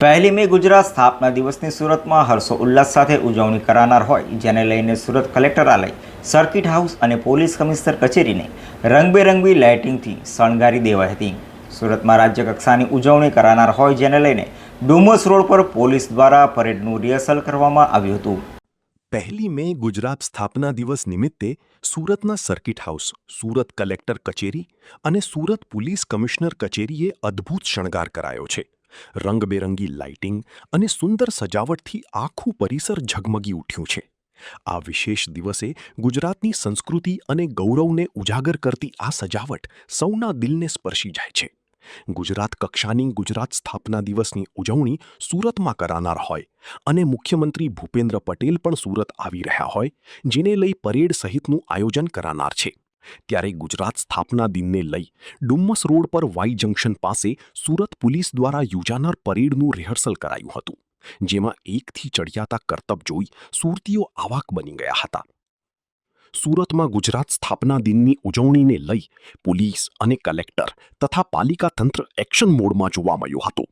પહેલી મે ગુજરાત સ્થાપના દિવસની સુરતમાં હર્ષો ઉલ્લાસ સાથે ઉજવણી કરાનાર હોય, જેને લઈને સુરત કલેક્ટરાલય, સર્કિટ હાઉસ અને પોલીસ કમિશનર કચેરીને રંગબેરંગી લાઇટિંગથી શણગારી દેવાઈ હતી. સુરતમાં રાજ્ય કક્ષાની ઉજવણી કરાનાર હોય, જેને લઈને ડુમસ રોડ પર પોલીસ દ્વારા પરેડનું રિહર્સલ કરવામાં આવ્યું હતું. પહેલી મે ગુજરાત સ્થાપના દિવસ નિમિત્તે સુરતના સર્કિટ હાઉસ, સુરત કલેક્ટર કચેરી અને સુરત પોલીસ કમિશનર કચેરીએ અદ્ભુત શણગાર કરાયો છે. રંગબેરંગી લાઇટિંગ અને સુંદર સજાવટથી આખું પરિસર ઝગમગી ઉઠ્યું છે. આ વિશેષ દિવસે ગુજરાતની સંસ્કૃતિ અને ગૌરવને ઉજાગર કરતી આ સજાવટ સૌના દિલને સ્પર્શી જાય છે. ગુજરાત કક્ષાની ગુજરાત સ્થાપના દિવસની ઉજવણી સુરતમાં કરાનાર હોય અને મુખ્યમંત્રી ભૂપેન્દ્ર પટેલ પણ સુરત આવી રહ્યા હોય, જેને લઈ પરેડ સહિતનું આયોજન કરાનાર છે. ત્યારે ગુજરાત સ્થાપના દિનને લઈ ડુમ્મસ રોડ પર વાઈ જંકશન પાસે સુરત પોલીસ દ્વારા યોજાનાર પરેડનું રિહર્સલ કરાયું હતું, જેમાં એકથી ચડિયાતા કરતબ જોઈ સુરતીઓ અવાક બની ગયા હતા. સુરતમાં ગુજરાત સ્થાપના દિનની ઉજવણીને લઈ પોલીસ અને કલેક્ટર તથા પાલિકા તંત્ર એક્શન મોડમાં જોવા મળ્યું હતું.